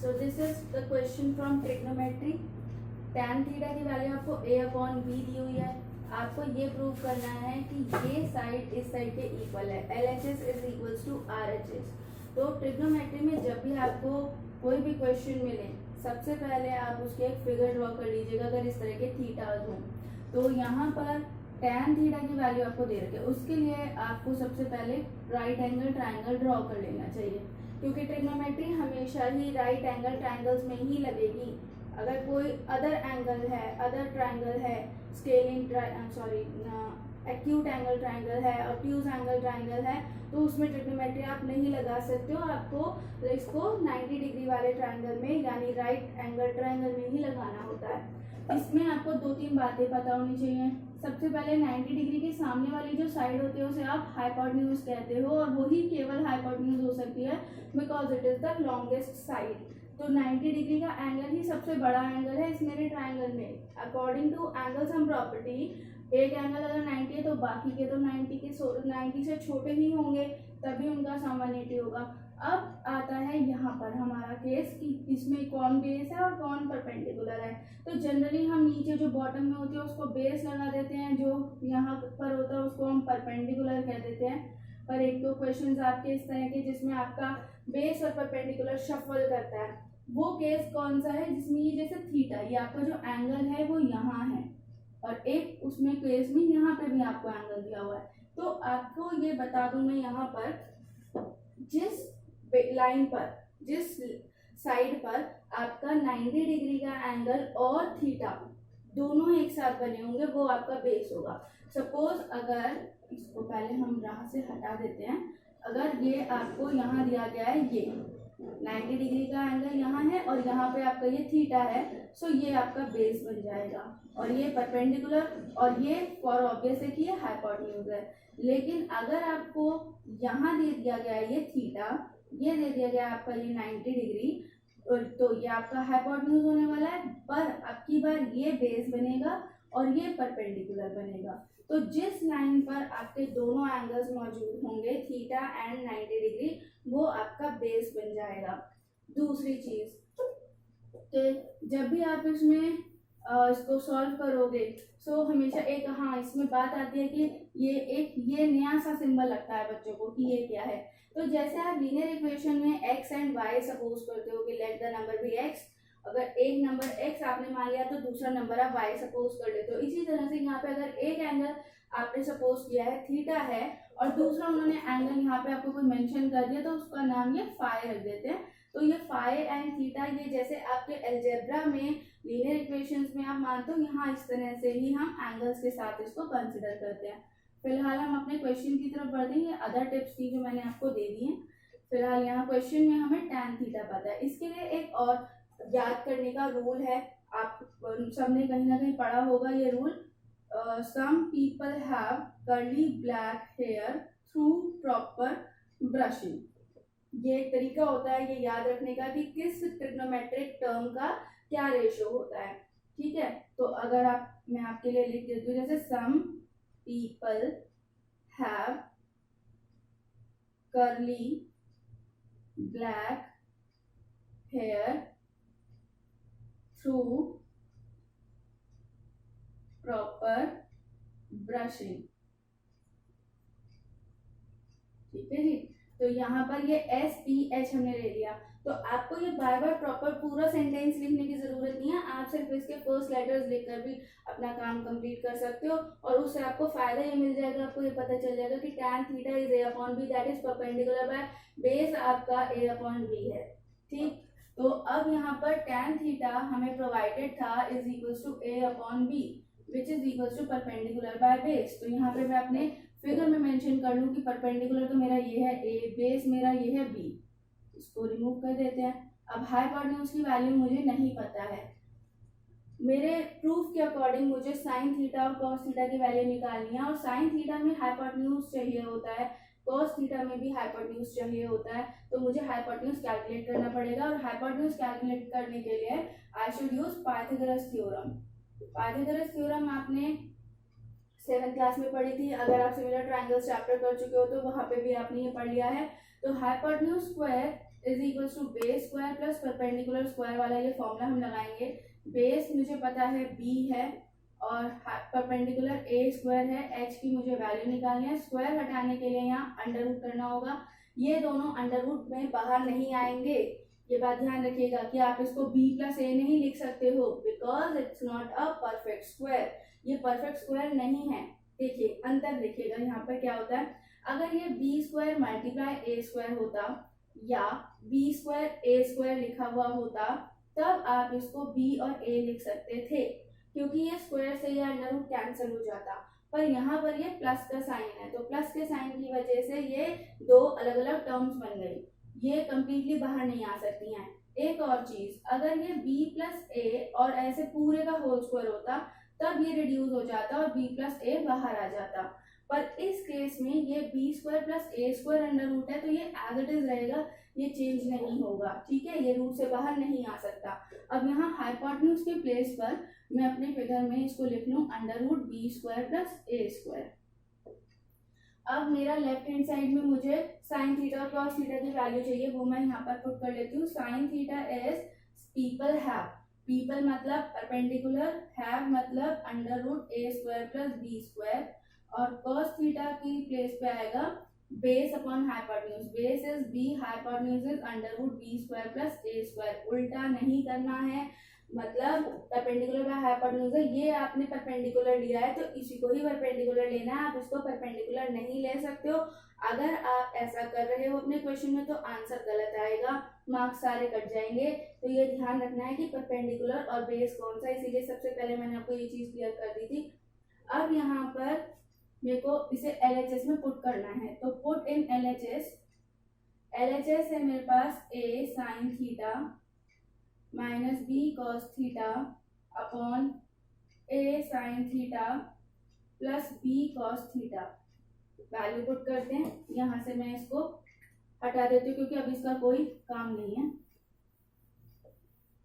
So this is the question from trigonometry. tan theta की value आपको a upon b दी हुई है. आपको ये प्रूव करना है कि ये साइड इस साइड के इक्वल है. LHS is equals to RHS. तो ट्रिग्नोमेट्री में जब भी आपको कोई भी क्वेश्चन मिले, सबसे पहले आप उसके एक फिगर ड्रॉ कर लीजिएगा. अगर इस तरह के थीटाज हों तो यहाँ पर tan थीटा की वैल्यू आपको दे रखी है. उसके लिए आपको सबसे पहले राइट एंगल ट्रायंगल ड्रॉ कर लेना चाहिए, क्योंकि ट्रिग्नोमेट्री हमेशा ही राइट एंगल ट्रायंगल्स में ही लगेगी. अगर कोई अदर एंगल है, अदर ट्रायंगल है, स्केलिंग एक्यूट एंगल ट्रायंगल है, ऑब्ट्यूज एंगल ट्रायंगल है, तो उसमें ट्रिग्नोमेट्री आप नहीं लगा सकते हो. आपको इसको 90 डिग्री वाले ट्रायंगल में यानी राइट एंगल ट्रायंगल में ही लगाना होता है. इसमें आपको 2-3 बातें पता होनी चाहिए. सबसे पहले 90 डिग्री के सामने वाली जो साइड होती है उसे आप हाइपोटेन्यूज कहते हो, और वही केवल हाइपोटेन्यूज हो सकती है because it is the longest side. तो 90 डिग्री का एंगल ही सबसे बड़ा एंगल है इस मेरे ट्रायंगल में. According to angle sum property, एक एंगल अगर 90 है तो बाकी के तो 90 से छोटे ही होंगे, तभी उनका सम 180 होगा. अब आता है यहाँ पर हमारा केस कि इसमें कौन बेस है और कौन परपेंडिकुलर है. तो जनरली हम नीचे जो बॉटम में होती है उसको बेस लगा देते हैं, जो यहाँ पर होता है उसको हम परपेंडिकुलर कह देते हैं. पर एक दो क्वेश्चंस आपके इस तरह के जिसमें आपका बेस और परपेंडिकुलर शफल करता है, वो केस कौन सा है जिसमें ये जैसे थीटा, ये आपका जो एंगल है वो यहाँ है, और एक उसमें केस में यहाँ पे भी आपको एंगल दिया हुआ है. तो आपको ये बता दूं मैं यहाँ पर जिस लाइन पर, जिस साइड पर आपका 90 डिग्री का एंगल और थीटा दोनों एक साथ बने होंगे वो आपका बेस होगा. सपोज अगर इसको पहले हम यहाँ से हटा देते हैं, अगर ये आपको यहाँ दिया गया है, ये 90 डिग्री का एंगल यहाँ है और यहाँ पे आपका ये थीटा है, सो ये आपका बेस बन जाएगा. और ये परपेंडिकुलर, और ये फॉर ऑब्वियस है कि ये हाइपोटेन्यूज है. लेकिन अगर आपको यहाँ दे दिया गया है ये थीटा, ये दे दिया गया आपका ये 90 डिग्री, तो ये आपका हाइपोटेन्यूज होने वाला है. पर अब की बार ये बेस बनेगा और ये परपेंडिकुलर बनेगा. तो जिस लाइन पर आपके दोनों एंगल्स मौजूद होंगे, थीटा एंड 90 डिग्री, वो आपका बेस बन जाएगा. दूसरी चीज, तो जब भी आप इसमें इसको सॉल्व करोगे, सो हमेशा एक इसमें बात आती है कि ये नया सा सिंबल लगता है बच्चों को कि ये क्या है. तो जैसे आप लीनियर इक्वेशन में x एंड y सपोज करते हो कि let the number be x, अगर एक नंबर x आपने मान लिया तो दूसरा नंबर आप y सपोज कर लेते हो. इसी तरह से यहाँ पे अगर एक एंगल आपने सपोज किया है थीटा है और दूसरा उन्होंने एंगल यहाँ पे आपको कोई मेंशन कर दिया तो उसका नाम ये फाई रख देते हैं. तो ये फाई एंड थीटा, ये जैसे आपके अलजेब्रा में लीनियर इक्वेशंस में आप मानते हो, यहाँ इस तरह से ही हम एंगल्स के साथ इसको कंसिडर करते हैं. फिलहाल हम अपने क्वेश्चन की तरफ बढ़ते हैं. ये अदर टिप्स थी जो मैंने आपको दे दी हैं. फिलहाल यहाँ क्वेश्चन में हमें tan थीटा पता है. इसके लिए एक और याद करने का रूल है, आप सबने कहीं ना कहीं पढ़ा होगा ये rule. Some people have curly black hair through proper brushing. ये एक तरीका होता है ये याद रखने का कि किस ट्रिग्नोमेट्रिक टर्म का क्या रेशो होता है. ठीक है, तो अगर मैं आपके लिए लिख देती हूँ, जैसे some people have curly black hair through proper brushing. ठीक है जी. तो यहाँ पर ये SPH हमने ले लिया. तो आपको ये बार बार प्रॉपर पूरा सेंटेंस लिखने की जरूरत नहीं है. आप सिर्फ इसके फर्स्ट लेटर्स लिखकर भी अपना काम कंप्लीट कर सकते हो, और उससे आपको फायदा ये मिल जाएगा, आपको ये पता चल जाएगा कि tan theta is a upon b, that is perpendicular by base आपका a अपॉन b है. ठीक, तो अब यहाँ पर tan थीटा हमें प्रोवाइडेड था is equals to a upon b which is equals to perpendicular by base. तो यहाँ पे मैं अपने फिगर में मेंशन कर लूँ कि परपेंडिकुलर तो मेरा ये है a, बेस मेरा ये है b. इसको रिमूव कर देते हैं. अब हाइपोटेन्यूज की वैल्यू मुझे नहीं पता है. मेरे प्रूफ के अकॉर्डिंग मुझे साइन थीटा और कॉस थीटा की वैल्यू निकालनी है, और साइन थीटा में हाइपोटेन्यूज चाहिए होता है, कॉस थीटा में भी हाइपोटेन्यूज चाहिए होता है. तो मुझे हाइपोटेन्यूज कैलकुलेट करना पड़ेगा, और हाइपोटेन्यूज कैलकुलेट करने के लिए I should use Pythagoras theorem. Pythagoras theorem आपने 7th क्लास में पढ़ी थी. अगर आप सिमिलर ट्रायंगल्स चैप्टर कर चुके हो तो वहां पे भी आपने ये पढ़ लिया है. तो hypotenuse square is equal to base square plus perpendicular square वाला ये फॉर्मूला हम लगाएंगे। बेस मुझे पता है b है और परपेंडिकुलर a स्क्वायर है, h की मुझे वैल्यू निकालनी है। स्क्वायर हटाने के लिए यहाँ अंडर रूट करना होगा। ये दोनों अंडर रूट में बाहर नहीं आएंगे, ये बात ध्यान रखिएगा कि आप इसको b प्लस ए नहीं लिख सकते हो, because it's not a perfect square. ये परफेक्ट स्क्वायर नहीं है। देखिए अंतर देखिएगा यहाँ पर क्या होता है। अगर ये b स्क्वायर मल्टीप्लाई ए स्क्वायर होता या b स्क्वायर ए स्क्वायर लिखा हुआ होता, तब आप इसको b और a लिख सकते थे, क्योंकि ये स्क्वायर से ये अंडर रूट कैंसिल हो जाता। पर यहाँ पर ये प्लस का साइन है, तो प्लस के साइन की वजह से ये दो अलग अलग टर्म्स बन गई, ये कंप्लीटली बाहर नहीं आ सकती हैं। एक और चीज, अगर ये b प्लस ए और ऐसे पूरे का होल स्क्वायर होता तब ये रिड्यूस हो जाता और b प्लस ए बाहर आ जाता। पर इस केस में ये b square plus a square under root है, तो ये एज इट इज रहेगा, ये चेंज नहीं होगा। ठीक है, ये रूट से बाहर नहीं आ सकता। अब यहाँ हाइपोटेन्यूज के प्लेस पर मैं अपने फिगर में इसको लिख लूँ under root b square plus a square. अब मेरा लेफ्ट हैंड साइड में मुझे साइन थीटा और कॉस थीटा की वैल्यू चाहिए, वो मैं यहाँ पर पुट कर लेती हूँ। Sine theta is people have, people मतलब परपेंडिकुलर, हैव मतलब under root a square plus b square, और कॉस थीटा की प्लेस पे आएगा base upon hypotenuse. Base is b, hypotenuse is under root b square plus a square. उल्टा नहीं करना है, मतलब परपेंडिकुलर बाय हाइपोटेन्यूज है, ये आपने परपेंडिकुलर लिया है तो इसी को ही परपेंडिकुलर लेना है, आप इसको परपेंडिकुलर नहीं ले सकते हो। अगर आप ऐसा कर रहे हो अपने क्वेश्चन में तो आंसर गलत आएगा, मार्क्स सारे कट जाएंगे। तो ये ध्यान रखना है कि परपेंडिकुलर और बेस कौन सा, इसीलिए सबसे पहले मैंने आपको ये चीज क्लियर कर दी थी। अब यहाँ पर मेरे को इसे LHS में पुट करना है, तो पुट इन LHS। LHS है मेरे पास a sine theta minus b cos theta upon a sine theta plus b cos theta. Value put करते हैं, यहाँ से मैं इसको हटा देती हूँ क्योंकि अब इसका कोई काम नहीं है,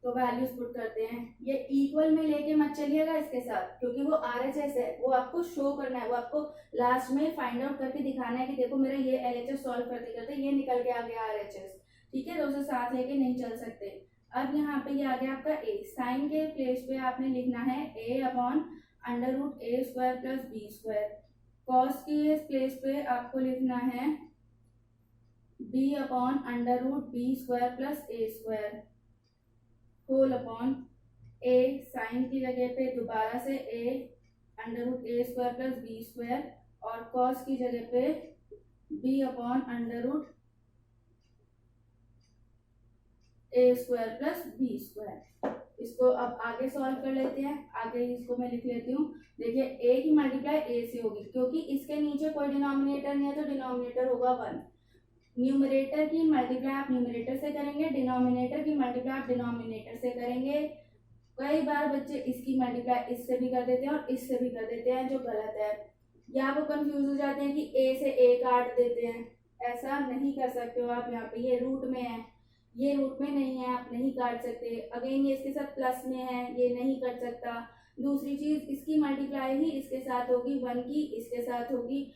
तो वैल्यूज पुट करते हैं। ये इक्वल में लेके मत चलिएगा इसके साथ, क्योंकि वो RHS है, वो आपको शो करना है, वो आपको लास्ट में फाइंड आउट करके दिखाना है कि देखो मेरा ये LHS सॉल्व करते करते ये निकल के आ गया RHS। ठीक है, तो उसे साथ लेके नहीं चल सकते। अब यहाँ पे ये आ गया आपका a, साइन के प्लेस पे आपने लिखना है a upon under root a square plus b square. Cos के प्लेस पे आपको लिखना है b upon under root b square plus a square whole upon a, sine की जगह पे दोबारा से a under root a square plus b square, और कॉस की जगह पे b upon under root a square plus b square. इसको अब आगे सॉल्व कर लेते हैं। आगे इसको मैं लिख लेती हूँ। देखिए a की मल्टीप्लाई a से होगी, क्योंकि इसके नीचे कोई डिनोमिनेटर नहीं है तो डिनोमिनेटर होगा 1। न्यूमरेटर की मल्टीप्लाई आप न्यूमरेटर से करेंगे, डिनोमिनेटर की मल्टीप्लाई आप डिनोमिनेटर से करेंगे। कई बार बच्चे इसकी मल्टीप्लाई इससे भी कर देते हैं और इससे भी कर देते हैं, जो गलत है, या वो कंफ्यूज हो जाते हैं कि a से a काट देते हैं। ऐसा नहीं कर सकते हो आप, यहाँ पे ये रूट में है, ये रूट में नहीं है, आप नहीं काट सकते। अगेन ये इसके साथ प्लस में है, ये नहीं कट सकता। दूसरी चीज, इसकी मल्टीप्लाई ही इसके साथ होगी, 1 की इसके साथ होगी,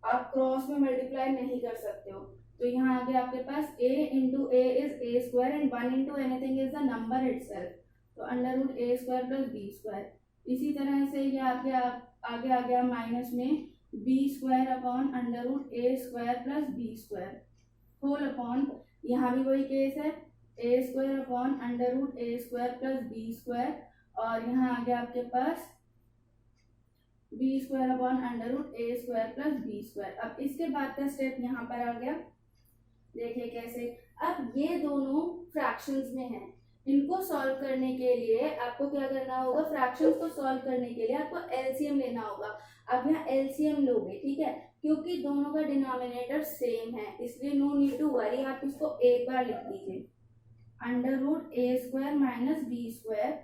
आप क्रॉस में मल्टीप्लाई नहीं कर सकते हो। तो यहाँ आगे आपके पास a into a is a square and 1 into anything is the number itself, तो under root a square plus b square. इसी तरह से ये आगे आ गया माइनस में b square upon under root a square plus b square whole upon, यहाँ भी वही केस है, a square upon under root a square plus b square, और यहाँ आ गया आपके पास B square upon under root a square plus b square. अब इसके बाद का स्टेप यहाँ पर आ गया, देखिए कैसे। अब ये दोनों फ्रैक्शंस में हैं, इनको सॉल्व करने के लिए आपको क्या करना होगा, फ्रैक्शंस को सॉल्व करने के लिए आपको एलसीएम लेना होगा। अब यहाँ एलसीएम लोगे, ठीक है, क्योंकि दोनों का डिनोमिनेटर सेम है, इसलिए नो नीड टू वरी, आप इसको एक बार लिख दीजिए, under root a square minus b square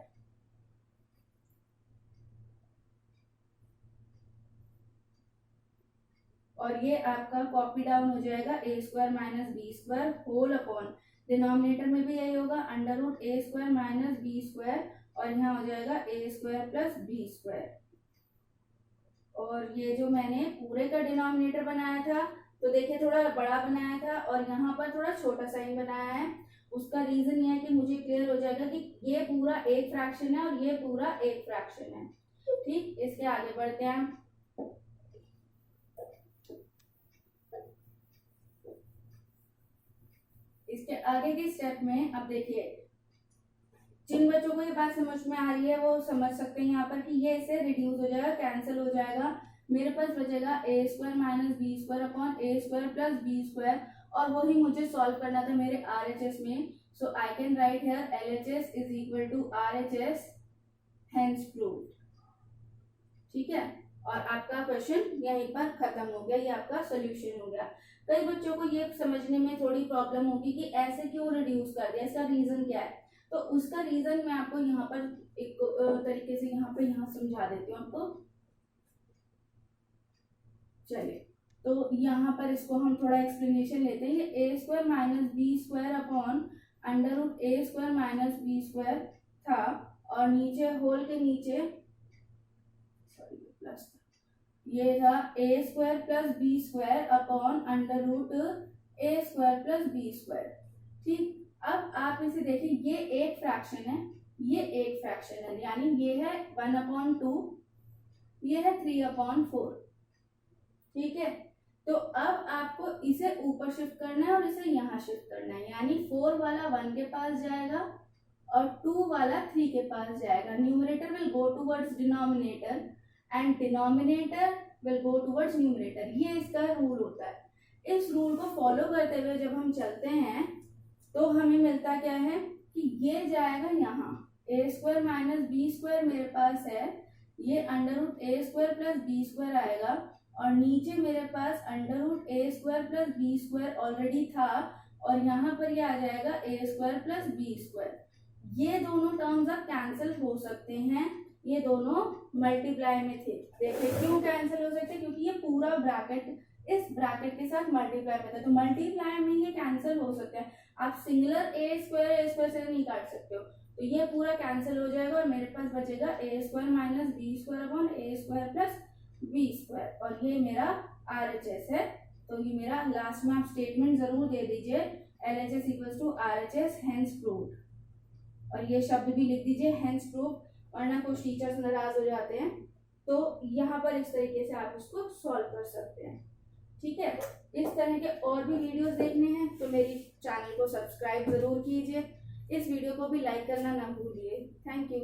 और ये आपका कॉपी डाउन हो जाएगा a square minus b square whole upon, denominator में भी यही होगा, under root a square minus b square, और यहाँ हो जाएगा a square plus b square. और ये जो मैंने पूरे का डिनोमिनेटर बनाया था तो देखिए थोड़ा बड़ा बनाया था और यहाँ पर थोड़ा छोटा साइन बनाया है। उसका रीजन ये है कि मुझे क्लियर हो जाएगा कि ये पूरा एक फ्रैक्शन है और ये पूरा एक फ्रैक्शन है। ठीक, इसके आगे बढ़ते हैं हम। इसके आगे के स्टेप में अब देखिए, जिन बच्चों को ये बात समझ में आ रही है वो समझ सकते हैं यहाँ पर कि ये इससे रिड्यूस हो जाएगा, कैंसिल हो जाएगा। मेरे पास बचेगा a square minus b square upon a square plus b square, और वही मुझे सॉल्व करना था मेरे RHS में। So I can write here LHS is equal to RHS, hence proved. ठीक है, और आपका क्वेश्चन यहीं पर खत्म हो गया, ये आपका सोल्यूशन हो गया। कई बच्चों को ये समझने में थोड़ी प्रॉब्लम होगी कि ऐसे क्यों रिड्यूस कर दिया, इसका रीजन क्या है। तो उसका रीजन मैं आपको यहाँ पर एक तरीके से यहाँ समझा देती हूँ आपको। चलिए, तो यहाँ पर इसको हम थोड़ा एक्सप्लेनेशन लेते हैं। ये a square minus b square upon under root a square minus b square था, और नीचे होल के नीचे प्लस ये था a square plus b square upon under root a square plus b square. ठीक, अब आप इसे देखिए, ये एक फ्रैक्शन है, ये एक फ्रैक्शन है, यानी ये है 1/2, ये है 3/4। ठीक है, तो अब आपको इसे ऊपर शिफ्ट करना है और इसे यहाँ शिफ्ट करना है, यानी 4 वाला 1 के पास जाएगा और 2 वाला 3 के पास जाएगा। Numerator will go towards denominator and denominator will go towards numerator. ये इसका रूल होता है। इस रूल को फॉलो करते हुए जब हम चलते हैं तो हमें मिलता क्या है कि ये जाएगा यहाँ, a square minus b square मेरे पास है, ये under root a square plus b square आएगा, और नीचे मेरे पास under root a square plus b square already था, और यहाँ पर ये आ जाएगा a square plus b square. ये दोनों टर्म्स अब कैंसिल हो सकते हैं, ये दोनों मल्टीप्लाई में थे। देखिए क्यों कैंसिल हो सकते हैं, क्योंकि ये पूरा ब्रैकेट इस ब्रैकेट के साथ मल्टीप्लाई में था, तो मल्टीप्लाई में ये कैंसिल हो सकते हैं। आप सिंगुलर ए स्क्वायर से नहीं काट सकते हो, तो ये पूरा कैंसिल हो जाएगा और मेरे पास बचेगा a square minus b square upon a square plus b square, और ये मेरा RHS है। तो ये मेरा लास्ट में आप स्टेटमेंट जरूर दे दीजिए, LHS equals to RHS, hence proved, और ये शब्द भी लिख दीजिए हेंस प्रूव्ड, वरना कुछ टीचर्स नाराज हो जाते हैं। तो यहाँ पर इस तरीके से आप इसको सॉल्व कर सकते हैं। ठीक है, इस तरह के और भी वीडियोस देखने हैं तो मेरी चैनल को सब्सक्राइब जरूर कीजिए, इस वीडियो को भी लाइक करना ना भूलिए। Thank you.